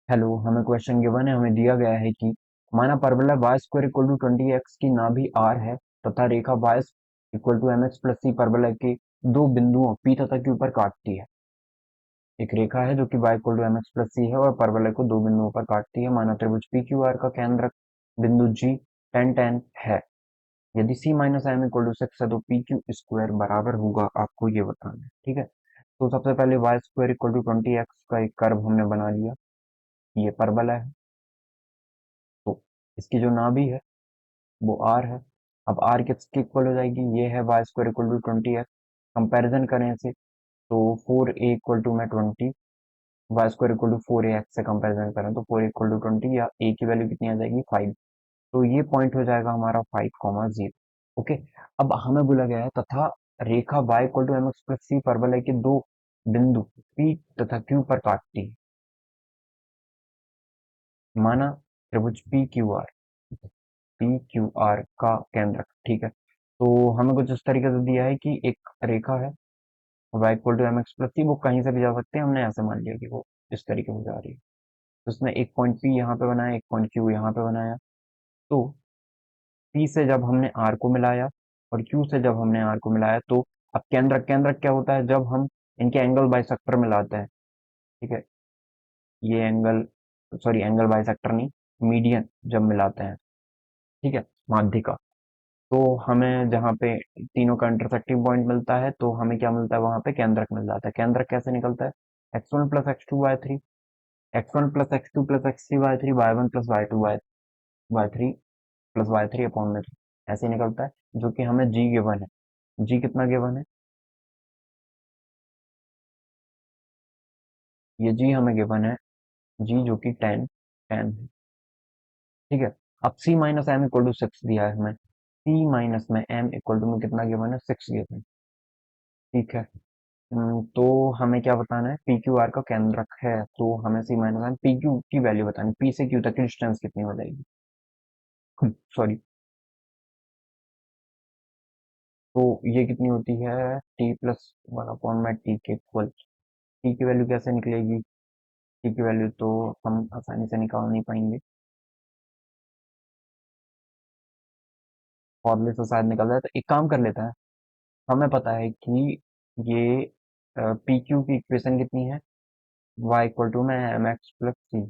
Hello, हमें question given है। हमें दिया गया है कि माना परवलय Y square equal to 20x की नाभि r है तथा रेखा y equal to mx plus c परवलय के दो बिंदुओं p तथा q पर काटती है। एक रेखा है जो कि y equal to mx plus c है और परवलय को दो बिंदुओं पर काटती है। माना त्रिभुज पी क्यू आर का केंद्रक बिंदु g tan है। यदि c minus m equal to 6 है तो पी क्यू स्क्वायर बराबर होगा। आपको ये बताना है, ठीक है। तो सबसे पहले Y square equal to 20x का एक कर्व हमने बना लिया। ये परवलय है, तो इसकी जो नाभि है वो आर है। अब आर किसके इक्वल हो जाएगी? ये है y square equal to 20x। Comparison करें इसे तो 4a इक्वल टू में 20, Y square equal to 4ax से कंपेरिजन करें तो 4 इक्वल टू 20 या a की वैल्यू कितनी आ जाएगी? 5। तो ये पॉइंट हो जाएगा हमारा 5,0। ओके। अब हमें बोला गया है तथा रेखा y equal to mx plus c परवलय के दो बिंदु p तथा q पर काटती है। माना त्रिभुज P Q R, P Q R का केंद्रक, ठीक है। तो हमें कुछ इस तरीके से दिया है कि एक रेखा है y equal to M X plus C, वो कहीं से भी जा सकते हैं। हमने ऐसे मान लिया कि वो इस तरीके से जा रही है। तो उसने एक पॉइंट p यहाँ पे बनाया, एक पॉइंट q यहाँ पे बनाया। तो p से जब हमने r को मिलाया और q से जब हमने r को मिलाया तो अब केंद्रक केंद्रक क्या होता है? जब हम इनके एंगल बाइसेक्टर मिलाते हैं, ठीक है। ये एंगल, सॉरी एंगल बाइसेक्टर नहीं, मीडियन जब मिलाते हैं, ठीक है, माध्य का। तो हमें जहाँ पे तीनों का इंटरसेक्टिंग पॉइंट मिलता है तो हमें क्या मिलता है? वहां पे केंद्रक मिल जाता है। केंद्रक कैसे निकलता है? x1 plus x two y three, x1 plus x two plus x three y three, y1 plus y two y three plus y three upon में थ्री, ऐसे निकलता है। जो कि हमें g गिवन है। g कितना गिवन है? ये g हमें गिवन है, g जो कि टेन है, ठीक है। अब c minus m equal to six दिया है हमें। c माइनस में m इक्वल टू में कितना गिवन है? सिक्स गिवन, ठीक है। तो हमें क्या बताना है? पी क्यू आर का केंद्रक है तो हमें सी माइनस एम पी क्यू की वैल्यू बतानी। पी से क्यू तक की डिस्टेंस कितनी हो जाएगी? सॉरी, तो ये कितनी होती है? टी प्लस वन अपॉन में टी के इक्वल। टी की वैल्यू कैसे निकलेगी? टी की वैल्यू तो हम आसानी से निकाल नहीं पाएंगे, फॉर्मूले से शायद निकल जाए। तो एक काम कर लेता है, हमें पता है कि ये पी क्यू की इक्वेशन कितनी है? वाई इक्वल टू में एम एक्स प्लस सी।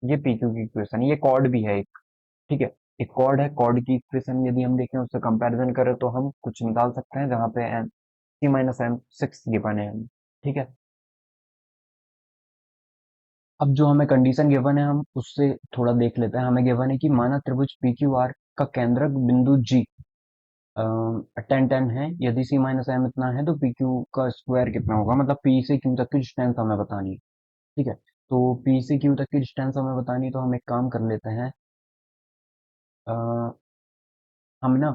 ये पी क्यू की इक्वेशन, ये कॉर्ड भी है, ठीक है। एक कॉर्ड है, कॉर्ड की इक्वेशन यदि हम देखें उससे कंपैरिजन करें तो हम कुछ निकाल सकते हैं जहां पे m c minus m six given है हमें, ठीक है। अब जो हमें कंडीशन गिवन है हम उससे थोड़ा देख लेते हैं। हमें गिवन है कि माना त्रिभुज पी क्यू आर का केंद्रक बिंदु जी टेन है। यदि सी माइनस एम इतना है तो पी क्यू का स्क्वायर कितना होगा? मतलब पी से क्यू तक की डिस्टेंस हमें बतानी है, ठीक है। तो पी से क्यू तक की डिस्टेंस हमें बतानी है तो हम एक काम कर लेते हैं। अ, हम ना,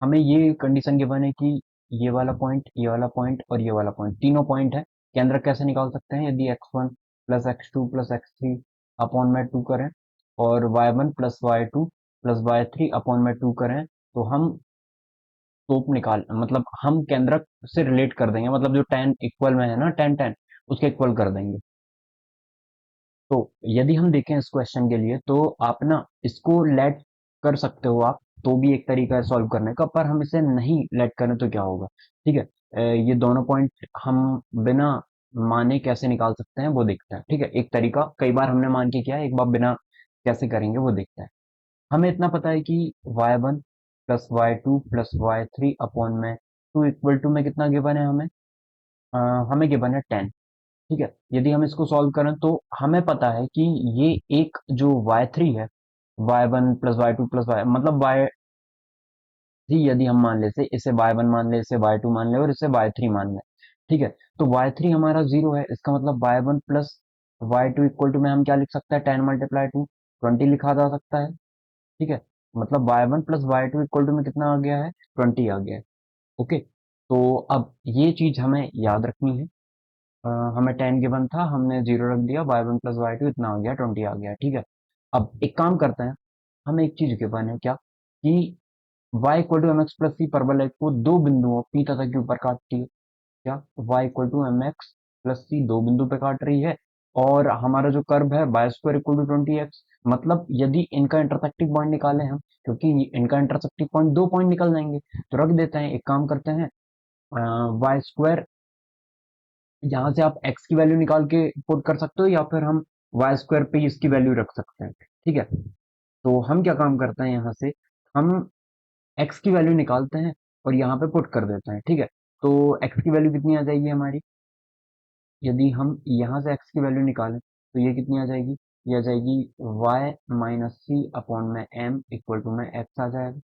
हमें ये कंडीशन गिवन है कि ये वाला पॉइंट, ये वाला पॉइंट और ये वाला पॉइंट, तीनों पॉइंट है। केंद्र कैसे निकाल सकते हैं? यदि x1 plus x two plus x three upon में टू करें और y1 plus y two plus y three upon में टू करें तो हम स्लोप निकाल, मतलब हम केंद्रक से रिलेट कर देंगे। मतलब जो tan इक्वल में है ना, tan tan उसके इक्वल कर देंगे। तो यदि हम देखें इस क्वेश्चन के लिए तो आप ना इसको लेट कर सकते हो आप, तो भी एक तरीका है सॉल्व करने का। पर हम इसे नहीं लेट करें तो क्या होगा? ठीक है। ये दोनों पॉइंट हम बिना माने कैसे निकाल सकते हैं वो देखते हैं, ठीक है। एक तरीका, कई बार हमने मान के किया है, एक बार बिना कैसे करेंगे वो देखते हैं। हमें इतना पता है कि y1 plus y two plus y three upon में टू इक्वल टू में कितना गिवन है हमें? अ, हमें गिवन है 10, ठीक है। यदि हम इसको सॉल्व करें तो हमें पता है कि ये एक जो y3 है, y1 plus y two plus y, मतलब y3 यदि हम मान ले, से इसे y1 मान ले, इसे y2 मान ले और इसे y3 मान ले, ठीक है। तो y3 हमारा जीरो है, इसका मतलब y1 plus y two equal to में हम क्या लिख सकते हैं? 10 मल्टीप्लाई टू 20 लिखा जा सकता है, ठीक है। मतलब y1 plus y two equal to में कितना आ गया है? 20 आ गया है। ओके। तो अब ये चीज हमें याद रखनी है। हमें 10 गिवन था, हमने जीरो रख दिया, y1 प्लस वाई टू इतना आ गया, 20 आ गया, ठीक है। अब एक काम करते हैं, हमें एक चीज गिवन है क्या कि y equal to M X plus C परवलय को दो बिंदुओं p तथा q पर काटती है। क्या y equal to M X plus C दो बिंदु पे काट रही है और हमारा जो कर्व है y square equal to 20x, मतलब यदि इनका इंटरसेक्टिंग पॉइंट निकाले हम, क्योंकि इनका इंटरसेक्टिंग पॉइंट 2 पॉइंट निकल जाएंगे, तो रख देते हैं, एक काम करते हैं, वाई स्क्वायर यहाँ से आप x की वैल्यू निकाल के पुट कर सकते हो, या फिर हम वाई स्क्वायर पे इसकी वैल्यू रख सकते हैं, ठीक है। तो हम क्या काम करते हैं, यहाँ से हम x की वैल्यू निकालते हैं और यहाँ पे पुट कर देते हैं, ठीक है। तो x की वैल्यू कितनी आ जाएगी हमारी, यदि हम यहाँ से x की वैल्यू निकालें तो ये कितनी आ जाएगी, ये आ जाएगी y माइनस सी अपॉन में m इक्वल टू में x आ जाएगा,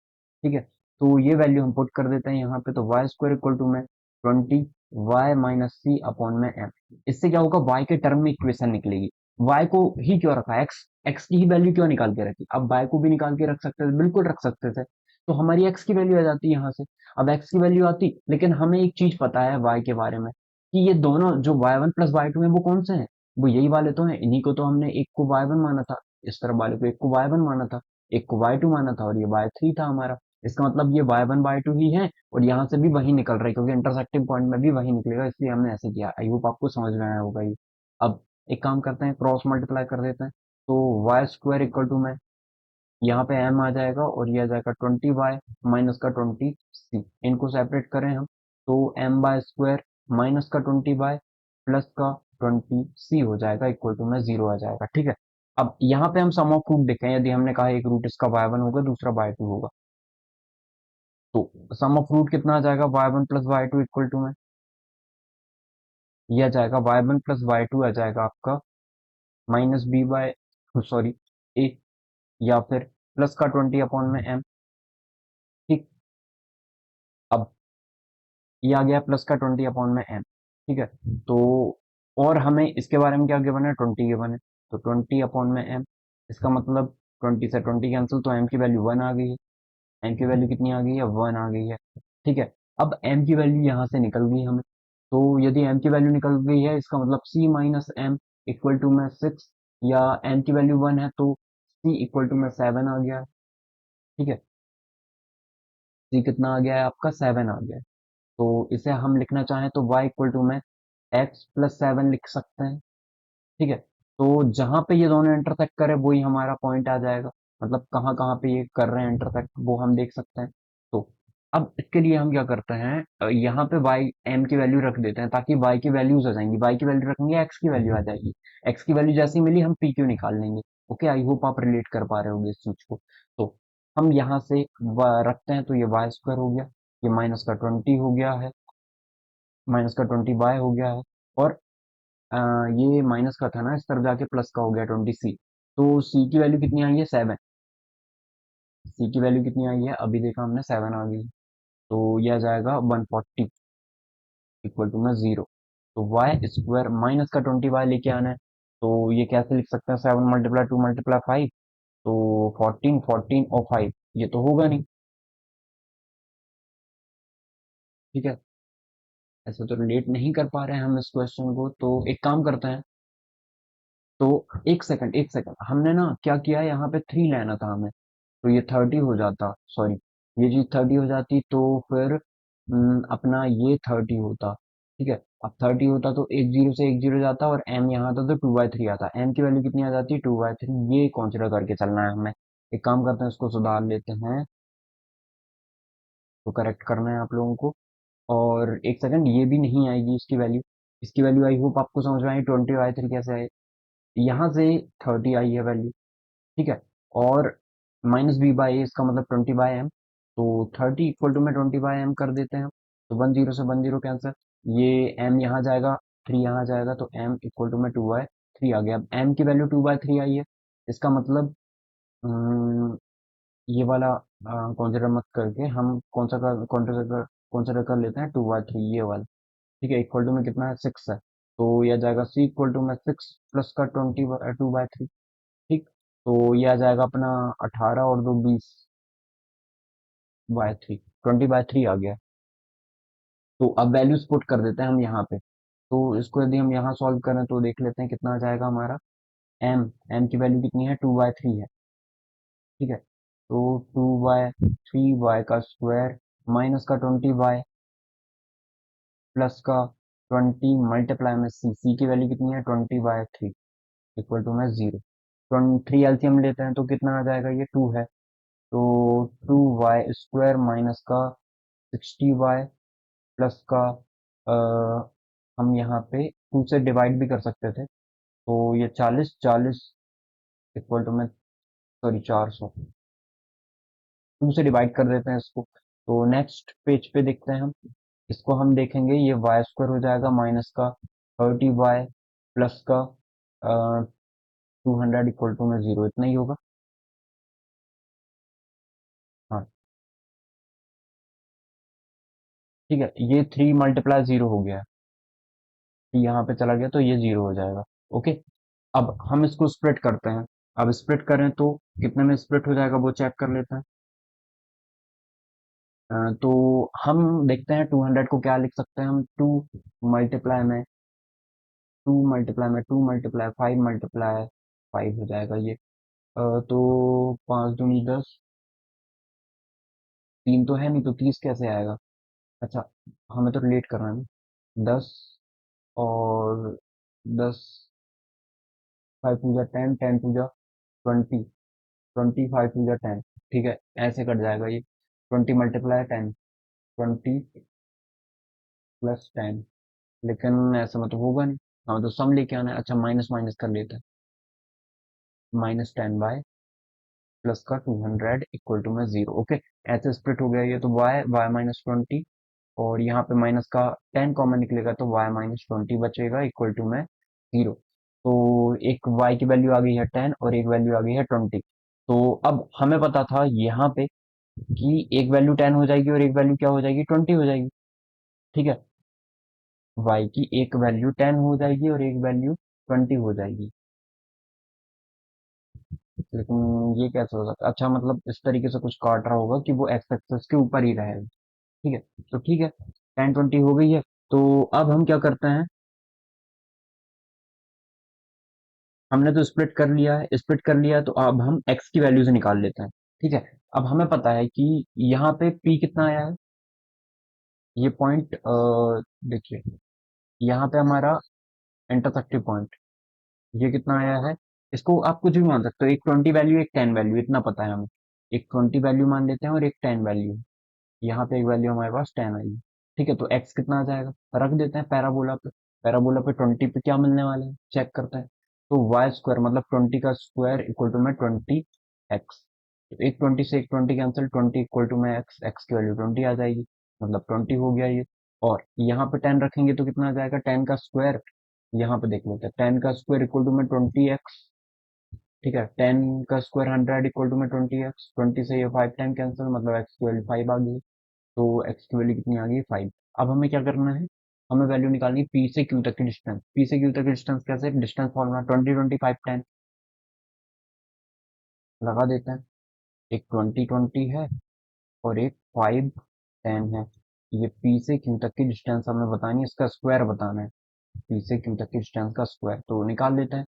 ठीक है। तो ये वैल्यू हम पुट कर देते हैं यहाँ पे, तो वाई स्क्वायर इक्वल टू में 20 वाई माइनस सी अपॉन में एम। इससे क्या होगा, वाई के टर्म में इक्वेशन निकलेगी। वाई को ही क्यों रखा, एक्स की ही वैल्यू क्यों निकाल के रखी, अब वाई को भी निकाल के रख सकते थे, बिल्कुल रख सकते थे। तो हमारी एक्स की वैल्यू आ जाती है यहाँ से। अब एक्स की वैल्यू आती, लेकिन हमें एक चीज पता है वाई के बारे में, कि ये दोनों जो y one plus y two है वो कौन से हैं, वो यही वाले तो हैं। इन्हीं को तो हमने एक को वाई वन माना था, इस तरफ वाले को एक को वाई वन माना था, एक को वाई टू माना था, और ये वाई थ्री था हमारा। इसका मतलब ये वाई वन वाई टू ही है, और यहाँ से भी वही निकल रहा है, क्योंकि इंटरसेक्टिंग पॉइंट में भी वही निकलेगा, इसलिए हमने ऐसे किया। आई होप आपको समझ में आया होगा ये। अब एक काम करते हैं, क्रॉस मल्टीप्लाई कर देते हैं, तो वाई स्क्वायर इक्वल टू में यहाँ पे एम आ जाएगा, और ये आ जाएगा 20y माइनस का 20c। इनको सेपरेट करें हम, तो एम बाय स्क्वायर माइनस का 20y प्लस का 20c हो जाएगा, इक्वल टू में 0 आ जाएगा, ठीक है। अब यहाँ पे हम सम ऑफ रूट देखें, यदि हमने कहा एक रूट इसका y1 होगा, दूसरा y2 होगा, तो सम ऑफ रूट कितना आ जाएगा, y1 plus y2 equal to में ये आ जाएगा y1 प्लस y2 आ जाएगा आपका माइनस बी बाय, सॉरी, ए, या फिर प्लस का 20 अपॉन में m, ठीक। अब ये आ गया प्लस का 20 अपॉन में m, ठीक है। तो और हमें इसके बारे में क्या गिवन है, 20 गिवन है, तो 20 अपॉन में m, इसका मतलब 20 से 20 कैंसिल, तो m की वैल्यू 1 आ गई है। m की वैल्यू कितनी आ गई है, 1 आ गई है, ठीक है। अब m की वैल्यू यहाँ से निकल गई हमें, तो यदि m की वैल्यू निकल गई है, इसका मतलब c minus m equal to में 6, या m की वैल्यू 1 है तो c इक्वल टू में 7 आ गया है, ठीक है। c कितना आ गया है आपका, 7 आ गया है। तो इसे हम लिखना चाहें तो y इक्वल टू में x प्लस 7 लिख सकते हैं, ठीक है। तो जहां पे ये दोनों इंटरसेक्ट करे वही हमारा पॉइंट आ जाएगा, मतलब कहाँ कहाँ पे ये कर रहे हैं इंटरसेक्ट, वो हम देख सकते हैं। तो अब इसके लिए हम क्या करते हैं, यहाँ पे y m की वैल्यू रख देते हैं, ताकि y की वैल्यूज आ जाएंगी, y की वैल्यू रखेंगे x की वैल्यू आ जाएगी, x की वैल्यू जैसी मिली हम p क्यू निकाल लेंगे। ओके, आई होप आप रिलेट कर पा रहे होंगे इस चीज को। तो हम यहाँ से रखते हैं, तो ये वाई स्क्वायर हो गया, ये माइनस का 20 हो गया है, माइनस का 20y हो गया है, और अ, ये माइनस का था ना, इस तरफ जाके प्लस का हो गया 20c। तो c की वैल्यू कितनी आई है, 7। c की वैल्यू कितनी आई है, अभी देखा हमने, 7 आ गई। तो ये आ जाएगा 140 इक्वल टू में 0। तो वाई स्क्वायर माइनस का 20y लेके आना है, तो ये कैसे लिख सकते हैं, 7 मल्टीप्लाई 2 मल्टीप्लाई 5, तो 14 14 और 5, ये तो होगा नहीं, ठीक है। ऐसे तो रिलेट नहीं कर पा रहे हैं हम इस क्वेश्चन को, तो एक काम करते हैं। तो एक सेकंड, हमने ना क्या किया, यहाँ पे 3 लेना था हमें, तो ये 30 हो जाता, सॉरी, ये चीज 30 हो जाती, तो फिर अपना ये 30 होता, ठीक है। अब 30 होता तो एक जीरो से एक जीरो जाता, और m यहाँ आता तो 2/3 आता, m की वैल्यू कितनी आ जाती, 2/3। ये कंसिडर करके चलना है हमें। एक काम करते हैं, इसको सुधार लेते हैं, तो करेक्ट करना है आप लोगों को। और एक सेकंड, ये भी नहीं आएगी इसकी वैल्यू, इसकी वैल्यू आई होप आपको समझ में आई, 20/3 कैसे आए, यहाँ से 30 आई है वैल्यू, ठीक है। और माइनस बी बाई ए, इसका मतलब 20/m, तो 30 इक्वल टू में 20/m कर देते हैं, तो 10 से 10 कैंसर, ये m यहाँ जाएगा, 3 यहाँ जाएगा, तो m इक्वल टू में 2/3 आ गया। अब m की वैल्यू 2/3 आई है, इसका मतलब ये वाला कंसिडर मत करके हम कौन सा कंसिडर कर लेते हैं, 2/3 ये वाला, ठीक है। इक्वल टू में कितना है, 6 है, तो यह जाएगा c इक्वल टू में 6 प्लस का 2/3, ठीक। तो ये आ जाएगा अपना 18 और 2 20/3, 20/3 आ गया। तो अब वैल्यूज पुट कर देते हैं हम यहाँ पे, तो इसको यदि हम यहाँ सॉल्व करें तो देख लेते हैं कितना आ जाएगा हमारा। m की वैल्यू कितनी है, 2/3 है, ठीक है। तो 2/3 y का स्क्वायर माइनस का 20y प्लस का 20 मल्टीप्लाई में सी की वैल्यू कितनी है 20/3 इक्वल टू में 0। 3 एलसीएम लेते हैं तो कितना आ जाएगा, ये 2 है, तो 2y² माइनस का 60y प्लस का हम यहाँ पे 2 से डिवाइड भी कर सकते थे, तो ये 40 इक्वल टू में, सॉरी 400, 2 से डिवाइड कर देते हैं इसको। तो नेक्स्ट पेज पे देखते हैं हम, इसको हम देखेंगे, ये y² हो जाएगा माइनस का 30y प्लस का 200 इक्वल टू में 0, इतना ही होगा। हाँ ठीक है, ये 3 मल्टीप्लाई 0 हो गया, यहाँ पे चला गया तो ये 0 हो जाएगा। ओके, अब हम इसको स्प्लिट करते हैं। अब स्प्लिट करें तो कितने में स्प्लिट हो जाएगा वो चेक कर लेते हैं। तो हम देखते हैं 200 को क्या लिख सकते हैं हम, मल्टीप्लाई में 2 मल्टीप्लाई 5 हो जाएगा ये। तो 5 दूनी 10, 3 तो है नहीं तो 30 कैसे आएगा। अच्छा, हमें तो रिलेट करना है ना, 10 और 10, 5 टू जा 10, 10 टू जा 20, 25 टू जा 10, ठीक है, ऐसे कट जाएगा ये। 20 मल्टीप्लाई 10, 20 प्लस 10, लेकिन ऐसा मतलब होगा नहीं, हमें तो सम लेके आना है। अच्छा, माइनस माइनस कर लेते हैं, -10 बाय प्लस का 200 इक्वल टू में 0। ओके, ऐसे स्प्लिट हो गया ये, तो y माइनस 20, और यहाँ पे माइनस का 10 कॉमन निकलेगा तो y-20 बचेगा इक्वल टू में 0। तो एक y की वैल्यू आ गई है 10 और एक वैल्यू आ गई है 20। तो अब हमें पता था यहाँ पे कि एक वैल्यू 10 हो जाएगी और एक वैल्यू क्या हो जाएगी, 20 हो जाएगी। ठीक है, y की एक वैल्यू 10 हो जाएगी और एक वैल्यू 20 हो जाएगी। लेकिन ये कैसे हो सकता है, अच्छा मतलब इस तरीके से कुछ काट रहा होगा कि वो एक्स एक्सेस के ऊपर ही रहेगा। ठीक है, तो ठीक है, 10 20 हो गई है। तो अब हम क्या करते हैं, हमने तो स्प्लिट कर लिया है, स्प्लिट कर लिया है, तो अब हम x की वैल्यूज निकाल लेते हैं। ठीक है, अब हमें पता है कि यहाँ पे p कितना आया है, ये पॉइंट देखिए, यहाँ पे हमारा इंटरसेक्टिव पॉइंट ये कितना आया है, इसको आप कुछ भी मान सकते हो, एक 20 वैल्यू एक 10 वैल्यू, इतना पता है हमें। एक 20 वैल्यू मान लेते हैं और एक 10 वैल्यू, यहाँ पे एक वैल्यू हमारे पास 10 आई। ठीक है, तो x कितना आ जाएगा, रख देते हैं पैराबोला पे। पैराबोला पे 20 पे क्या मिलने वाला है चेक करते हैं। तो y² मतलब 20 का स्क्वायर इक्वल टू में 20x, तो एक 20 से एक 20 कैंसिल, 20 इक्वल टू में x की वैल्यू 20 आ जाएगी, मतलब 20 हो गया ये। और यहाँ पे 10 रखेंगे तो कितना आ जाएगा, 10 का स्क्वायर, यहाँ पे देख लेते हैं, 10 का स्क्वायर इक्वल टू में 20x। ठीक है, 10 का स्क्वायर 100 इक्वल टू में 20x, 20 से ये 5 टाइम कैंसिल, मतलब x की वैल्यू 5 आ गई। तो x की वैल्यू कितनी आ गई, 5। अब हमें क्या करना है, हमें वैल्यू निकालनी है p से q तक की डिस्टेंस। p से q तक की डिस्टेंस कैसे, डिस्टेंस फॉर्मूला 20 20 5 10 लगा देते हैं। एक 20 20 है और एक 5 10 है। ये p से q तक की डिस्टेंस हमें बतानी है, इसका स्क्वायर बताना है। p से q तक की डिस्टेंस का स्क्वायर तो निकाल देते हैं।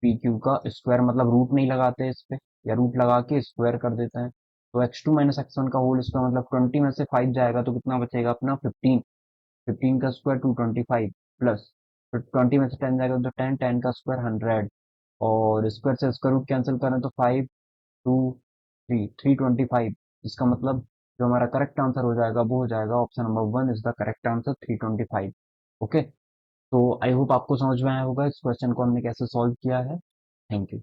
पी क्यू का स्क्वायर मतलब रूट नहीं लगाते इस पे, या रूट लगा के स्क्वायर कर देते हैं। तो x2 - x1 का होल स्क्वायर मतलब 20 में से 5 जाएगा तो कितना बचेगा अपना 15। 15 का स्क्वायर 225 प्लस, फिर 20 में से 10 जाएगा तो 10, 10 का स्क्वायर 100, और स्क्वायर से स्क्वायर रूट कैंसिल करें तो 5 2 3 325। इसका मतलब जो हमारा करेक्ट आंसर हो जाएगा वो हो जाएगा option number 1 is the correct answer, 325। Okay, तो आई होप आपको समझ में आया होगा इस क्वेश्चन को हमने कैसे सॉल्व किया है। Thank you.